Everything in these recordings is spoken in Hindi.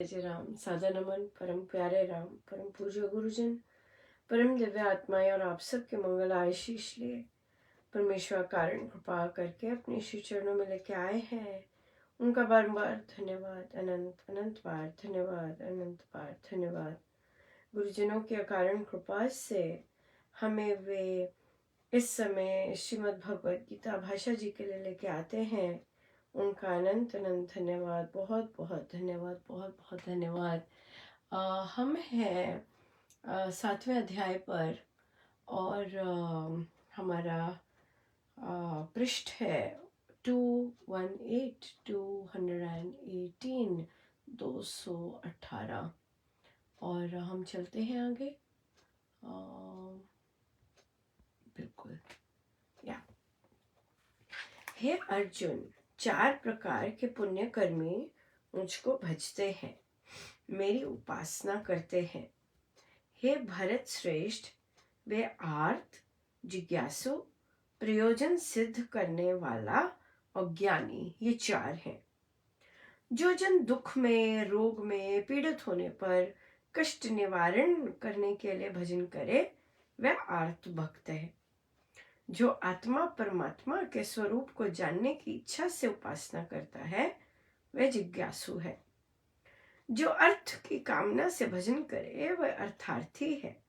जय राम। सादा नमन परम प्यारे राम, परम पूज्य गुरुजन, परम दिव्य आत्माएं और आप सबके मंगल आशीष लिए परमेश्वर कारण कृपा करके अपने श्री चरणों में लेके आए हैं। उनका बार बार धन्यवाद, अनंत अनंत बार धन्यवाद, अनंत बार धन्यवाद। गुरुजनों के अकारण कृपा से हमें वे इस समय श्रीमद् भगवद गीता भाषा जी के लिए लेके आते हैं। उनका अनंत अनंत धन्यवाद, बहुत बहुत धन्यवाद, बहुत बहुत धन्यवाद। हम हैं 7वें अध्याय पर और हमारा पृष्ठ है 218, 218, 218 और हम चलते हैं आगे। बिल्कुल या हे अर्जुन, 4 प्रकार के पुण्य कर्मी मुझको भजते हैं, मेरी उपासना करते हैं। हे भरत श्रेष्ठ, वे आर्त, जिज्ञासु, प्रयोजन सिद्ध करने वाला और ज्ञानी, ये 4 हैं। जो जन दुख में, रोग में पीड़ित होने पर कष्ट निवारण करने के लिए भजन करे, वह आर्त भक्त है। जो आत्मा परमात्मा के स्वरूप को जानने की इच्छा से उपासना करता है, वह जिज्ञासु है। जो अर्थ की कामना से भजन करे, वह अर्थार्थी है।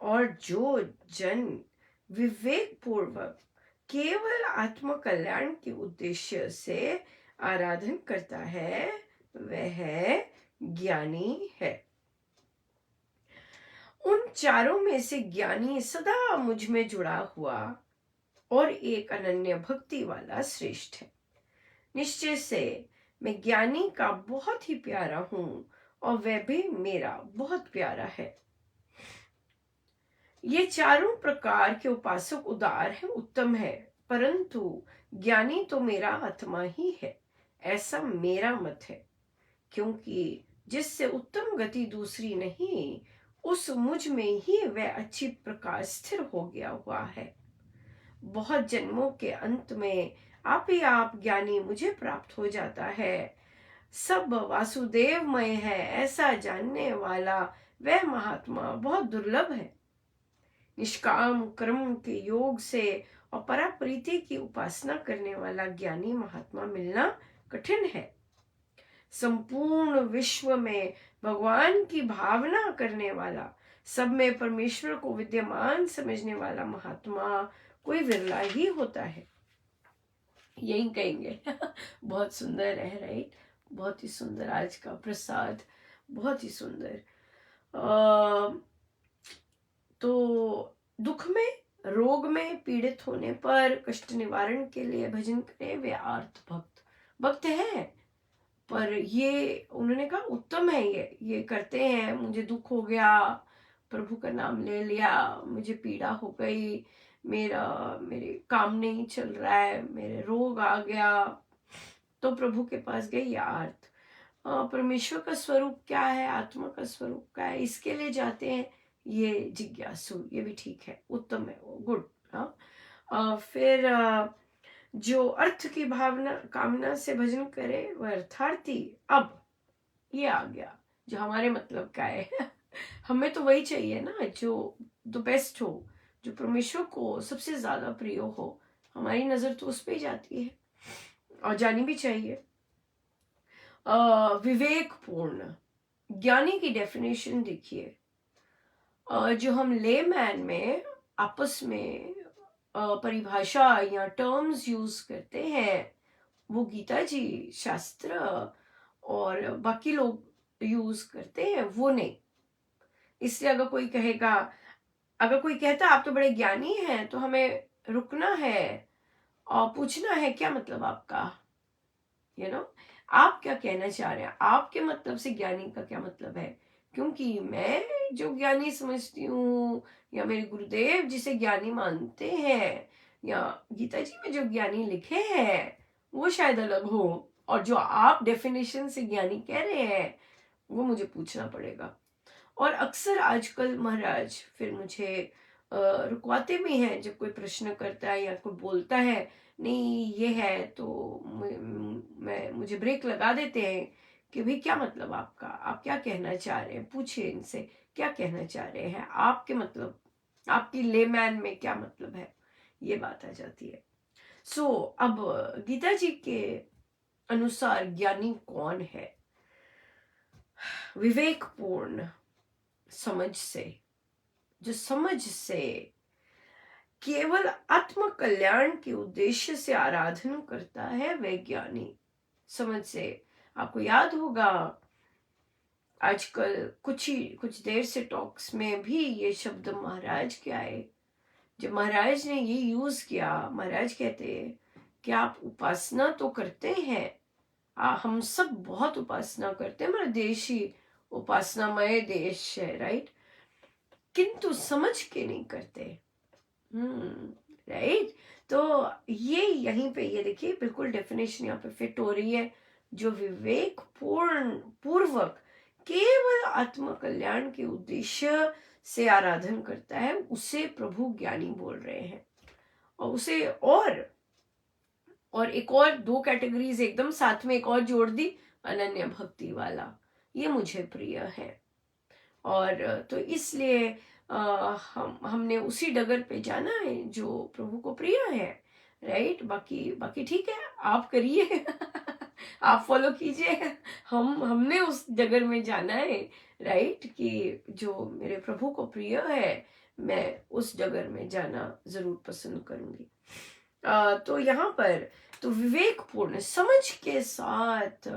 और जो जन विवेक पूर्वक केवल आत्म कल्याण के उद्देश्य से आराधन करता है, वह ज्ञानी है। उन 4 में से ज्ञानी सदा मुझ में जुड़ा हुआ और एक अनन्य भक्ति वाला श्रेष्ठ है। निश्चय से मैं ज्ञानी का बहुत ही प्यारा हूं और वह भी मेरा बहुत प्यारा है। ये 4 प्रकार के उपासक उदार है, उत्तम है, परंतु ज्ञानी तो मेरा आत्मा ही है, ऐसा मेरा मत है। क्योंकि जिससे उत्तम गति दूसरी नहीं, उस मुझ में ही वह अच्छी प्रकार स्थिर हो गया हुआ है। बहुत जन्मों के अंत में आप ही आप ज्ञानी मुझे प्राप्त हो जाता है। सब वासुदेवमय है, ऐसा जानने वाला वह महात्मा बहुत दुर्लभ है। निष्काम कर्म के योग से और पराप्रीति की उपासना करने वाला ज्ञानी महात्मा मिलना कठिन है। संपूर्ण विश्व में भगवान की भावना करने वाला, सब में परमेश्वर को विद्यमान समझने वाला महात्मा कोई विरला ही होता है। यही कहेंगे। बहुत सुंदर है, राइट? बहुत ही सुंदर आज का प्रसाद, बहुत ही सुंदर। तो दुख में, रोग में पीड़ित होने पर कष्ट निवारण के लिए भजन करें, वे आर्त भक्त है। पर ये उन्होंने कहा उत्तम है, ये करते हैं। मुझे दुख हो गया, प्रभु का नाम ले लिया, मुझे पीड़ा हो गई, मेरे काम नहीं चल रहा है, मेरे रोग आ गया, तो प्रभु के पास गई आर्त। परमेश्वर का स्वरूप क्या है, आत्मा का स्वरूप क्या है, इसके लिए जाते हैं ये जिज्ञासु। ये भी ठीक है, उत्तम है, गुड। फिर जो अर्थ की भावना कामना से भजन करे, वह अर्थार्थी। अब ये आ गया जो हमारे मतलब का है। हमें तो वही चाहिए ना जो द बेस्ट हो, जो परमेश्वर को सबसे ज्यादा प्रिय हो। हमारी नजर तो उस पे ही जाती है और जानी भी चाहिए। विवेकपूर्ण ज्ञानी की डेफिनेशन देखिए। जो हम लेमैन में आपस में परिभाषा या टर्म्स यूज करते हैं, वो गीता जी, शास्त्र और बाकी लोग यूज करते हैं, वो नहीं। इसलिए अगर कोई कहता आप तो बड़े ज्ञानी हैं, तो हमें रुकना है और पूछना है क्या मतलब आपका, आप क्या कहना चाह रहे हैं, आपके मतलब से ज्ञानी का क्या मतलब है। क्योंकि मैं जो ज्ञानी समझती हूँ, या मेरे गुरुदेव जिसे ज्ञानी मानते हैं, या गीता जी में जो ज्ञानी लिखे हैं, वो शायद अलग हो, और जो आप डेफिनेशन से ज्ञानी कह रहे हैं, वो मुझे पूछना पड़ेगा। और अक्सर आजकल महाराज फिर मुझे रुकवाते भी हैं, जब कोई प्रश्न करता है या कोई बोलता है नहीं ये है, तो मुझे ब्रेक लगा देते हैं कि भाई क्या मतलब आपका, आप क्या कहना चाह रहे हैं, पूछिए इनसे क्या कहना चाह रहे हैं, आपके मतलब आपकी लेमैन में क्या मतलब है, ये बात आ जाती है। सो अब गीता जी के अनुसार ज्ञानी कौन है? विवेकपूर्ण समझ से, जो समझ से केवल आत्म कल्याण के उद्देश्य से आराधना करता है वह ज्ञानी। समझ से, आपको याद होगा आजकल कुछ देर से टॉक्स में भी ये शब्द महाराज के आए। जब महाराज ने ये यूज किया, महाराज कहते कि आप उपासना तो करते हैं, हम सब बहुत उपासना करते हैं, हमारा देश ही उपासनामय देश है, राइट, किंतु समझ के नहीं करते। राइट। तो ये यहीं पे ये देखिए बिल्कुल डेफिनेशन यहाँ पे फिट हो रही है। जो विवेक पूर्वक केवल आत्म कल्याण के उद्देश्य से आराधन करता है उसे प्रभु ज्ञानी बोल रहे हैं। और उसे और एक और दो कैटेगरीज एकदम साथ में एक और जोड़ दी, अनन्य भक्ति वाला, ये मुझे प्रिय है। और तो इसलिए हमने उसी डगर पे जाना है जो प्रभु को प्रिय है, राइट। बाकी ठीक है, आप करिए आप फॉलो कीजिए, हमने उस डगर में जाना है, राइट, कि जो मेरे प्रभु को प्रिय है मैं उस डगर में जाना जरूर पसंद करूंगी। तो यहाँ पर तो विवेकपूर्ण समझ के साथ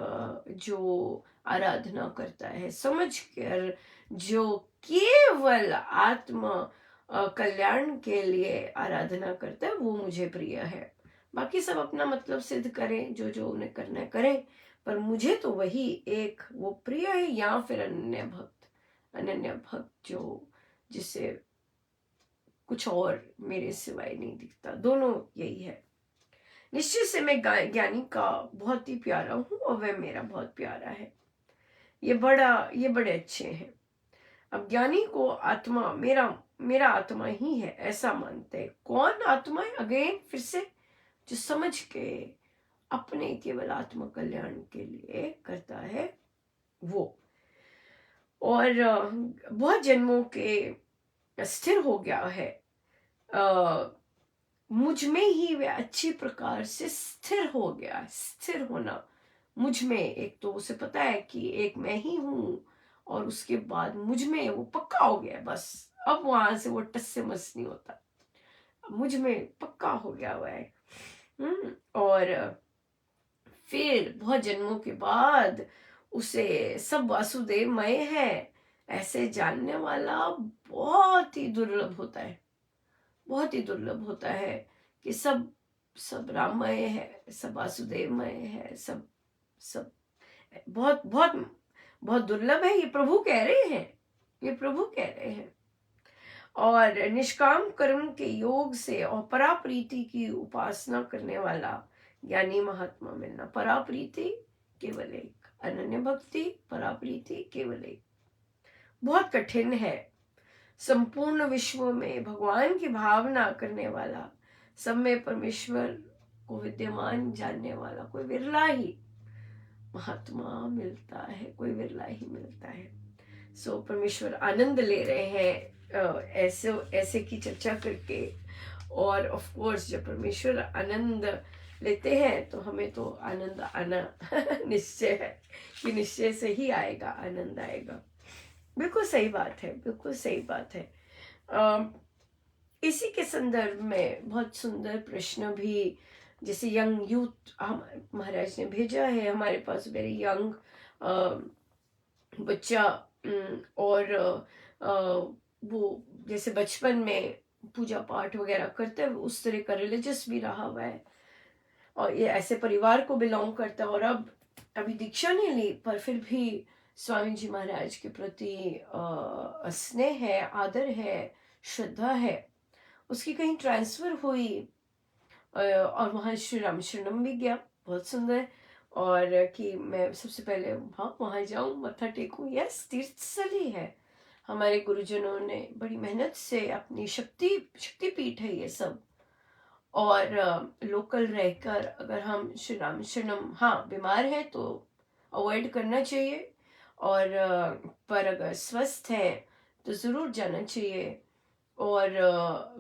जो आराधना करता है, समझ कर जो केवल आत्म कल्याण के लिए आराधना करता है वो मुझे प्रिय है। बाकी सब अपना मतलब सिद्ध करें, जो जो उन्हें करना है करें, पर मुझे तो वही एक वो प्रिय है, या फिर अनन्य भक्त जो जिसे कुछ और मेरे सिवाय नहीं दिखता, दोनों यही है। निश्चय से मैं ज्ञानी का बहुत ही प्यारा हूं और वह मेरा बहुत प्यारा है। ये बड़े अच्छे हैं। अब ज्ञानी को आत्मा मेरा आत्मा ही है ऐसा मानते हैं। कौन आत्मा है? अगेन फिर से, जो समझ के अपने केवल आत्म कल्याण के लिए करता है वो, और बहुत जन्मों के स्थिर हो गया है, मुझ में ही वह अच्छी प्रकार से स्थिर हो गया। स्थिर होना मुझ में, एक तो उसे पता है कि एक मैं ही हूं, और उसके बाद मुझ में वो पक्का हो गया, बस अब वहां से वो टस से मस नहीं होता, मुझ में पक्का हो गया हुआ है। और फिर बहुत जन्मों के बाद उसे सब वासुदेवमय है ऐसे जानने वाला बहुत ही दुर्लभ होता है, बहुत ही दुर्लभ होता है कि सब राममय है, सब वासुदेवमय है, सब सब बहुत बहुत बहुत दुर्लभ है। ये प्रभु कह रहे हैं, ये प्रभु कह रहे हैं। और निष्काम कर्म के योग से और पराप्रीति की उपासना करने वाला ज्ञानी महात्मा मिलना। पराप्रीति केवल एक, अनन्य भक्ति, पराप्रीति केवल एक, बहुत कठिन है। संपूर्ण विश्व में भगवान की भावना करने वाला, सब में परमेश्वर को विद्यमान जानने वाला कोई विरला ही महात्मा मिलता है, कोई विरला ही मिलता है। सो परमेश्वर आनंद ले रहे हैं ऐसे की चर्चा करके। और ऑफ कोर्स जब परमेश्वर आनंद लेते हैं तो हमें तो आनंद आना निश्चय है कि निश्चय से ही आएगा, आनंद आएगा। बिल्कुल सही बात है, बिल्कुल सही बात है। इसी के संदर्भ में बहुत सुंदर प्रश्न भी, जैसे यंग यूथ हम महाराज ने भेजा है हमारे पास, वेरी यंग बच्चा, और वो जैसे बचपन में पूजा पाठ वगैरह करते हैं उस तरह का रिलीजियस भी रहा हुआ है, और ये ऐसे परिवार को बिलोंग करता है, और अभी दीक्षा नहीं ली पर फिर भी स्वामी जी महाराज के प्रति स्नेह है, आदर है, श्रद्धा है, उसकी कहीं ट्रांसफर हुई और वहाँ श्री राम शरणम भी गया, बहुत सुंदर। और कि मैं सबसे पहले वहाँ जाऊँ, मत्था टेकूं। यस, तीर्थ स्थल ही है। हमारे गुरुजनों ने बड़ी मेहनत से अपनी शक्तिपीठ है ये सब, और लोकल रहकर अगर हम श्री राम शरणम, हाँ बीमार है तो अवॉइड करना चाहिए। और पर अगर स्वस्थ है तो ज़रूर जाना चाहिए। और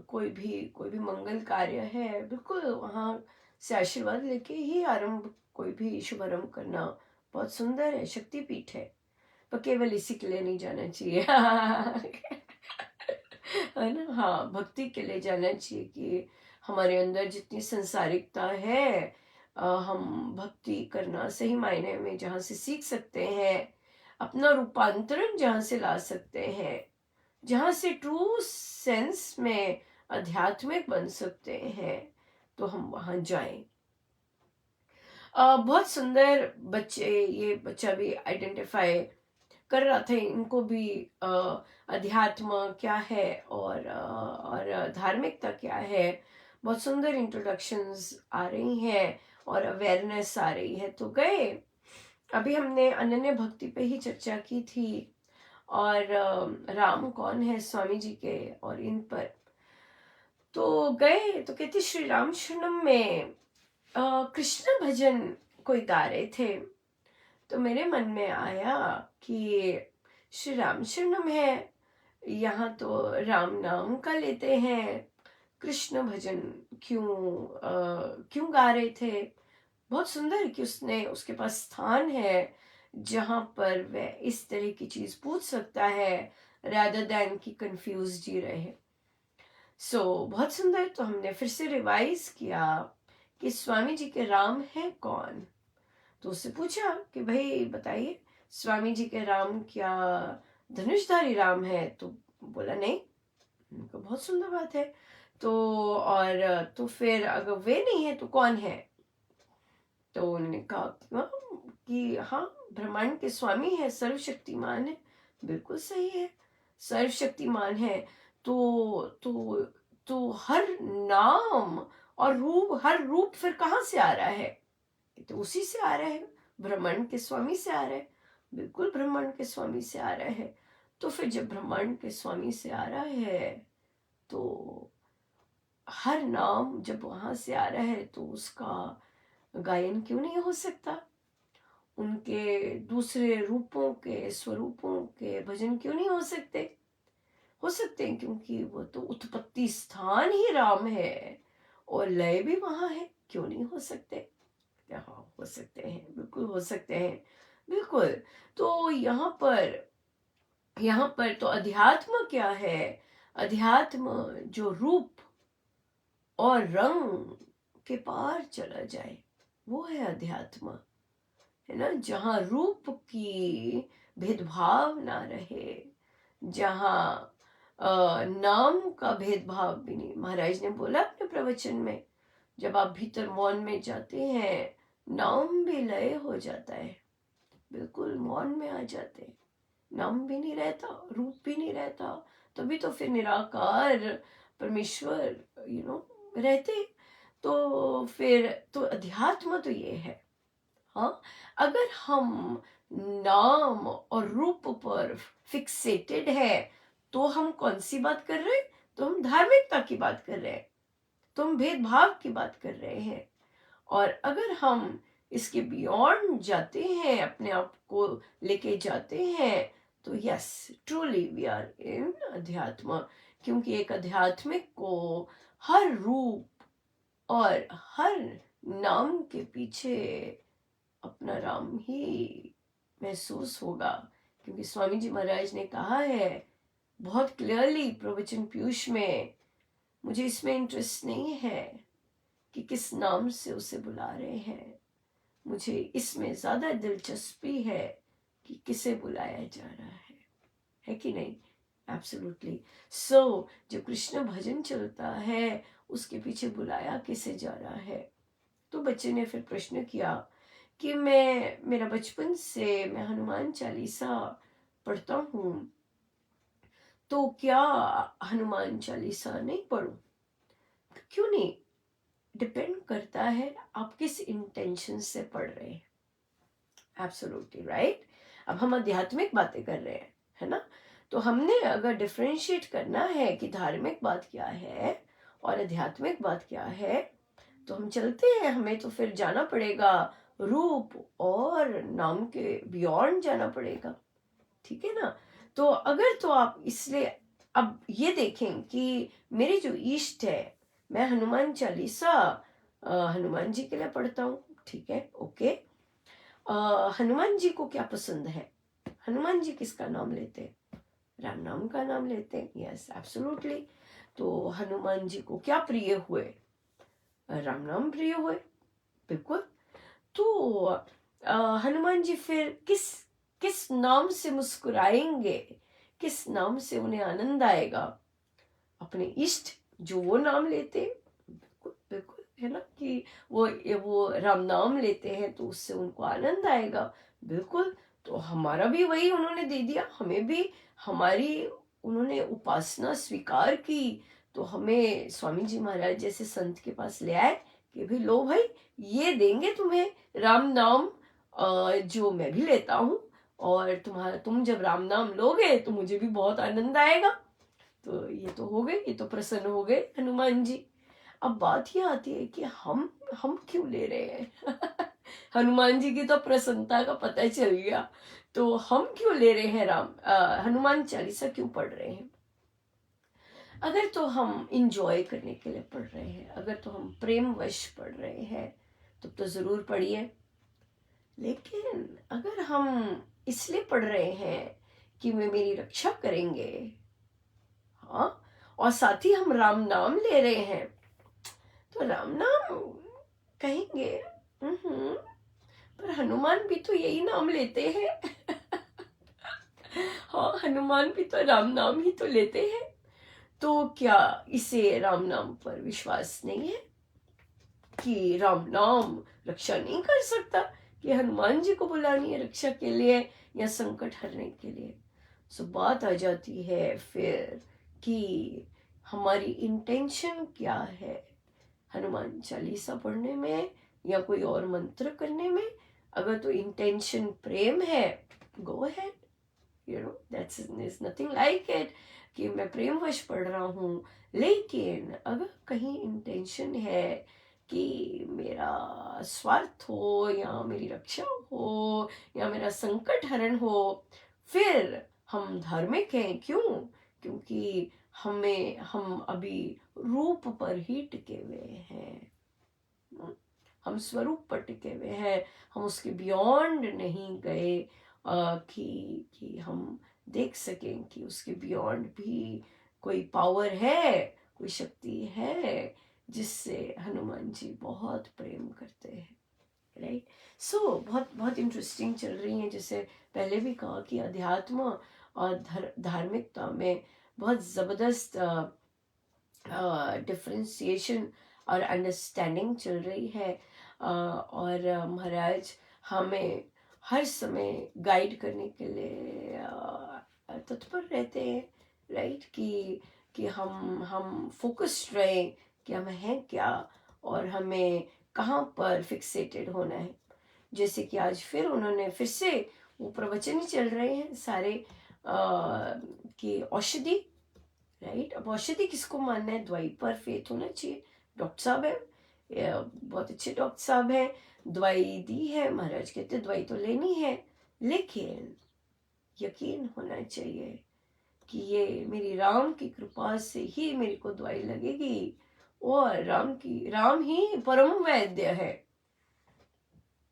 कोई भी मंगल कार्य है, बिल्कुल वहाँ से आशीर्वाद लेके ही आरंभ, कोई भी शुभारंभ करना बहुत सुंदर है, शक्तिपीठ है। पर केवल इसी के लिए नहीं जाना चाहिए। है ना, हाँ, भक्ति के लिए जाना चाहिए कि हमारे अंदर जितनी संसारिकता है, हम भक्ति करना सही मायने में जहाँ से सीख सकते हैं, अपना रूपांतरण जहाँ से ला सकते हैं, जहाँ से ट्रू सेंस में आध्यात्मिक बन सकते हैं, तो हम वहाँ जाएं। बहुत सुंदर बच्चे, ये बच्चा भी आइडेंटिफाई कर रहा था, इनको भी अ, अध्यात्म क्या है और धार्मिकता क्या है। बहुत सुंदर इंट्रोडक्शंस आ रही हैं और अवेयरनेस आ रही है। तो गए, अभी हमने अनन्य भक्ति पे ही चर्चा की थी और राम कौन है स्वामी जी के और इन पर। तो गए तो कहते श्री राम शरणम में कृष्ण भजन कोई गा रहे थे। तो मेरे मन में आया कि श्री राम शरणम है, यहाँ तो राम नाम का लेते हैं, कृष्ण भजन क्यों गा रहे थे। बहुत सुंदर कि उसने, उसके पास स्थान है जहाँ पर वह इस तरह की चीज पूछ सकता है, rather than कि कंफ्यूज ही रहे। बहुत सुंदर। तो हमने फिर से रिवाइज किया कि स्वामी जी के राम है कौन। तो उससे पूछा कि भाई बताइए, स्वामी जी के राम क्या धनुषधारी राम है? तो बोला नहीं। उनको बहुत सुंदर बात है। तो और तो फिर अगर वे नहीं है तो कौन है? तो उन्होंने कहा कि हाँ, ब्रह्मांड के स्वामी है, सर्वशक्तिमान है। बिल्कुल सही है, सर्वशक्तिमान है। तो तो हर नाम और रूप, हर रूप फिर कहाँ से आ रहा है? तो उसी से आ रहा है, ब्रह्मांड के स्वामी से आ रहा है। बिल्कुल ब्रह्मांड के स्वामी से आ रहा है। तो फिर जब ब्रह्मांड के स्वामी से आ रहा है तो हर नाम जब वहां से आ रहा है तो उसका गायन क्यों नहीं हो सकता? उनके दूसरे रूपों के, स्वरूपों के भजन क्यों नहीं हो सकते? हो सकते हैं, क्योंकि वो तो उत्पत्ति स्थान ही राम है और लय भी वहां है। क्यों नहीं हो सकते? हाँ, हो सकते हैं, बिल्कुल हो सकते हैं, बिल्कुल। तो यहाँ पर तो अध्यात्म क्या है? अध्यात्म जो रूप और रंग के पार चला जाए, वो है अध्यात्म। है ना, जहाँ रूप की भेदभाव ना रहे, जहाँ नाम का भेदभाव भी नहीं। महाराज ने बोला अपने प्रवचन में, जब आप भीतर मौन में जाते हैं, नाम भी लय हो जाता है। बिल्कुल मौन में आ जाते हैं, नाम भी नहीं रहता, रूप भी नहीं रहता। तभी तो फिर निराकार परमेश्वर रहते। तो फिर तो अध्यात्म तो ये है। हाँ, अगर हम नाम और रूप पर फिक्सेटेड है तो हम कौन सी बात कर रहे हैं? तो हम धार्मिकता की बात कर रहे हैं, तो हम भेदभाव की बात कर रहे हैं। और अगर हम इसके बियॉन्ड जाते हैं, अपने आप को लेके जाते हैं, तो yes, truly we are in अध्यात्म। क्योंकि एक आध्यात्मिक को हर रूप और हर नाम के पीछे अपना राम ही महसूस होगा। क्योंकि स्वामी जी महाराज ने कहा है बहुत क्लियरली प्रवचन पीयूष में, मुझे इसमें इंटरेस्ट नहीं है कि किस नाम से उसे बुला रहे हैं, मुझे इसमें ज्यादा दिलचस्पी है कि किसे बुलाया जा रहा है कि नहीं? एब्सोल्युटली। जब कृष्ण भजन चलता है, उसके पीछे बुलाया किसे जा रहा है? तो बच्चे ने फिर प्रश्न किया कि मेरा बचपन से मैं हनुमान चालीसा पढ़ता हूँ, तो क्या हनुमान चालीसा नहीं पढ़ूं? क्यों नहीं? डिपेंड करता है आप किस इंटेंशन से पढ़ रहे हैं। Absolutely right. अब हम आध्यात्मिक बातें कर रहे हैं, है ना? तो हमने अगर डिफरेंशिएट करना है कि धार्मिक बात क्या है और आध्यात्मिक बात क्या है, तो हम चलते हैं, हमें तो फिर जाना पड़ेगा रूप और नाम के बियॉन्ड जाना पड़ेगा, ठीक है ना। तो अगर तो आप इसलिए अब ये देखें कि मेरे जो इष्ट है, मैं हनुमान चालीसा हनुमान जी के लिए पढ़ता हूँ, ठीक है, ओके। हनुमान जी को क्या पसंद है? हनुमान जी किसका नाम लेते हैं? राम नाम का नाम लेते हैं, यस एब्सोल्युटली। तो हनुमान जी को क्या प्रिय हुए? राम नाम प्रिय हुए, बिल्कुल। तो हनुमान जी फिर किस किस नाम से मुस्कुराएंगे, किस नाम से उन्हें आनंद आएगा? अपने इष्ट जो वो नाम लेते हैं, बिल्कुल बिल्कुल, है ना, कि वो राम नाम लेते हैं तो उससे उनको आनंद आएगा, बिल्कुल। तो हमारा भी वही उन्होंने दे दिया, हमें भी हमारी उन्होंने उपासना स्वीकार की, तो हमें स्वामी जी महाराज जैसे संत के पास ले आए कि भाई लो भाई, ये देंगे तुम्हें राम नाम, जो मैं भी लेता हूँ, और तुम जब राम नाम लोगे तो मुझे भी बहुत आनंद आएगा। तो ये तो हो गए, ये तो प्रसन्न हो गए हनुमान जी। अब बात ये आती है कि हम क्यों ले रहे हैं? हनुमान जी की तो प्रसन्नता का पता चल गया, तो हम क्यों ले रहे हैं हनुमान चालीसा क्यों पढ़ रहे हैं? अगर तो हम इंजॉय करने के लिए पढ़ रहे हैं, अगर तो हम प्रेम वश पढ़ रहे हैं, तो जरूर पढ़िए। लेकिन अगर हम इसलिए पढ़ रहे हैं कि वे मेरी रक्षा करेंगे, हाँ, और साथ ही हम राम नाम ले रहे हैं, तो राम नाम कहेंगे, "हम्म, पर हनुमान भी तो यही नाम लेते हैं।" हाँ, हनुमान भी तो राम नाम ही तो लेते हैं, तो क्या इसे राम नाम पर विश्वास नहीं है कि राम नाम रक्षा नहीं कर सकता, कि हनुमान जी को बुलानी है रक्षा के लिए या संकट हरने के लिए? सो बात आ जाती है फिर कि हमारी इंटेंशन क्या है हनुमान चालीसा पढ़ने में या कोई और मंत्र करने में। अगर तो इंटेंशन प्रेम है, go ahead, that's nothing like it कि मैं प्रेम वश पढ़ रहा हूँ। लेकिन अगर कहीं इंटेंशन है कि मेरा स्वार्थ हो या मेरी रक्षा हो या मेरा संकट हरण हो, फिर हम धार्मिक हैं। क्यों? क्योंकि हम अभी रूप पर ही टिके हुए हैं, हम स्वरूप पर टिके हुए हैं, हम उसके बियॉन्ड नहीं गए, कि हम देख सकें कि उसके बियॉन्ड भी कोई पावर है, कोई शक्ति है जिससे हनुमान जी बहुत प्रेम करते हैं, राइट। सो बहुत बहुत इंटरेस्टिंग चल रही हैं। जैसे पहले भी कहा कि अध्यात्म और धार्मिकता में बहुत ज़बरदस्त डिफ्रेंसिएशन और अंडरस्टैंडिंग चल रही है, और महाराज हमें हर समय गाइड करने के लिए तत्पर रहते हैं, राइट, कि हम फोकस्ड रहें कि हम हैं क्या और हमें कहाँ पर फिक्सेटेड होना है। जैसे कि आज फिर उन्होंने फिर से वो प्रवचन ही चल रहे हैं सारे, कि औषधि, राइट। अब औषधि किसको मानना है? दवाई पर फेथ होना चाहिए। डॉक्टर साहब है, बहुत अच्छे डॉक्टर साहब हैं, दवाई दी है, महाराज कहते दवाई तो लेनी है, लेकिन यकीन होना चाहिए कि ये मेरी राम की कृपा से ही मेरे को दवाई लगेगी, और राम ही परम वैद्य है।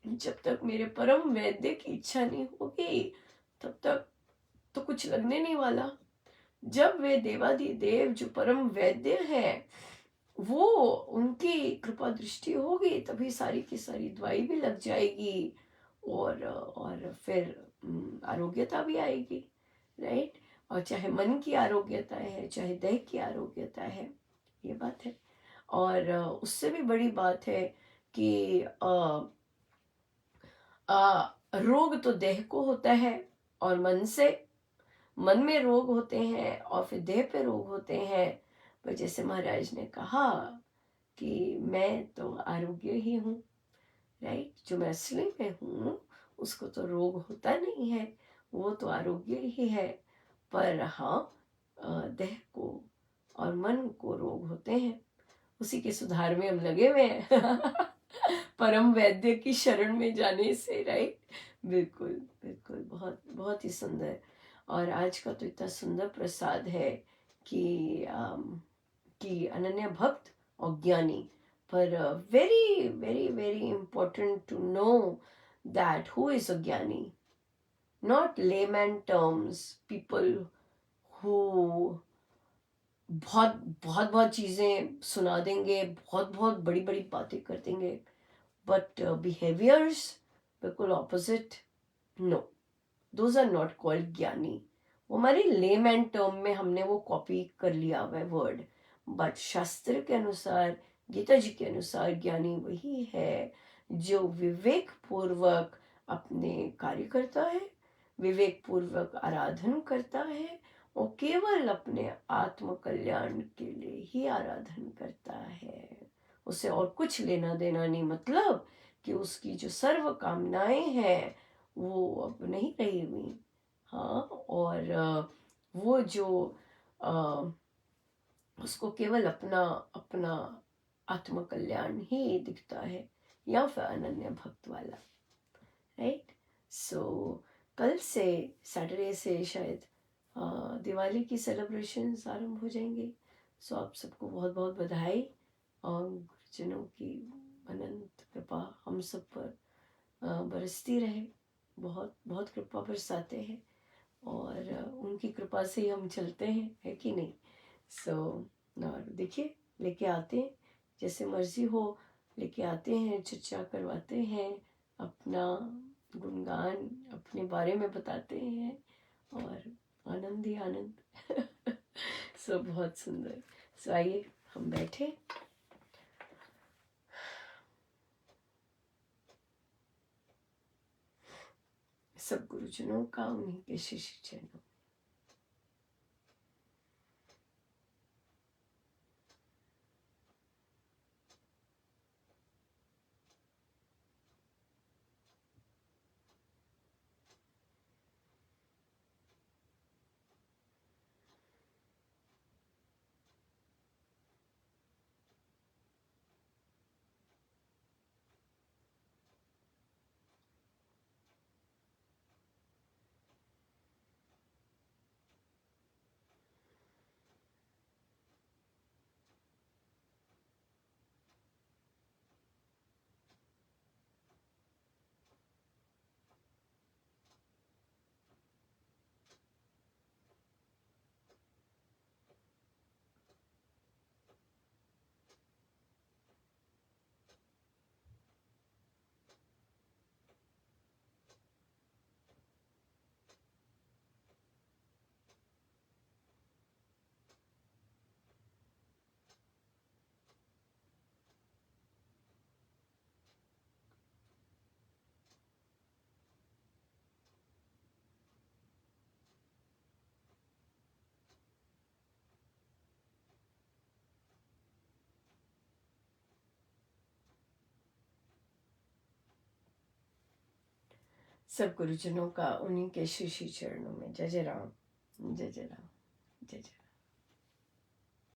जब तक मेरे परम वैद्य की इच्छा नहीं होगी तब तक तो कुछ लगने नहीं वाला। जब वे देवाधिदेव जो परम वैद्य है, वो उनकी कृपा दृष्टि होगी तभी सारी की सारी दवाई भी लग जाएगी, और फिर आरोग्यता भी आएगी, राइट। और चाहे मन की आरोग्यता है, चाहे देह की आरोग्यता है, ये बात है। और उससे भी बड़ी बात है कि रोग तो देह को होता है और मन में रोग होते हैं और फिर देह पे रोग होते हैं। पर जैसे महाराज ने कहा कि मैं तो आरोग्य ही हूँ, राइट। जो मैं असली में हूँ उसको तो रोग होता नहीं है, वो तो आरोग्य ही है। पर हाँ, देह को और मन को रोग होते हैं, उसी के सुधार में हम लगे हुए हैं। परम वैद्य की शरण में जाने से, राइट। बिल्कुल, बिल्कुल, बहुत बहुत ही सुंदर। और आज का तो इतना सुंदर प्रसाद है कि कि अनन्य भक्त और ज्ञानी, पर very very very important to know that who is a ज्ञानी, not layman terms, people who बहुत बहुत बहुत चीज़ें सुना देंगे, बहुत बहुत बड़ी बड़ी बातें कर देंगे, बट बिहेवियर्स बिल्कुल opposite. No, those are not called ज्ञानी। वो हमारे लेमैन टर्म में हमने वो कॉपी कर लिया हुआ है वर्ड, बट शास्त्र के अनुसार, गीता जी के अनुसार ज्ञानी वही है जो विवेक पूर्वक अपने कार्य करता है, विवेक पूर्वक आराधन करता है, और केवल अपने आत्म कल्याण के लिए ही आराधन करता है। उसे और कुछ लेना देना नहीं, मतलब कि उसकी जो सर्व कामनाएं हैं वो अब नहीं रही हुई। हाँ, और वो जो अ, उसको केवल अपना अपना आत्म कल्याण ही दिखता है, या फिर अनन्य भक्त वाला, राइट। सो कल से, सैटरडे से शायद दिवाली की सेलिब्रेशंस आरंभ हो जाएंगे। सो आप सबको बहुत बहुत बधाई, और गुरुजनों की अनंत कृपा हम सब पर बरसती रहे। बहुत बहुत कृपा बरसाते हैं, और उनकी कृपा से ही हम चलते हैं, है कि नहीं। सो और देखिए, लेके आते हैं जैसे मर्जी हो, लेके आते हैं, चर्चा करवाते हैं, अपना गुणगान अपने बारे में बताते हैं, और आनंद ही आनंद। सो बहुत सुंदर। सो आइए हम बैठे। सब गुरुजनों का उन्हीं के शिष्य चरणों। सब गुरुजनों का उन्हीं के शिष्य चरणों में। जय जय राम, जय जय राम, जय जय।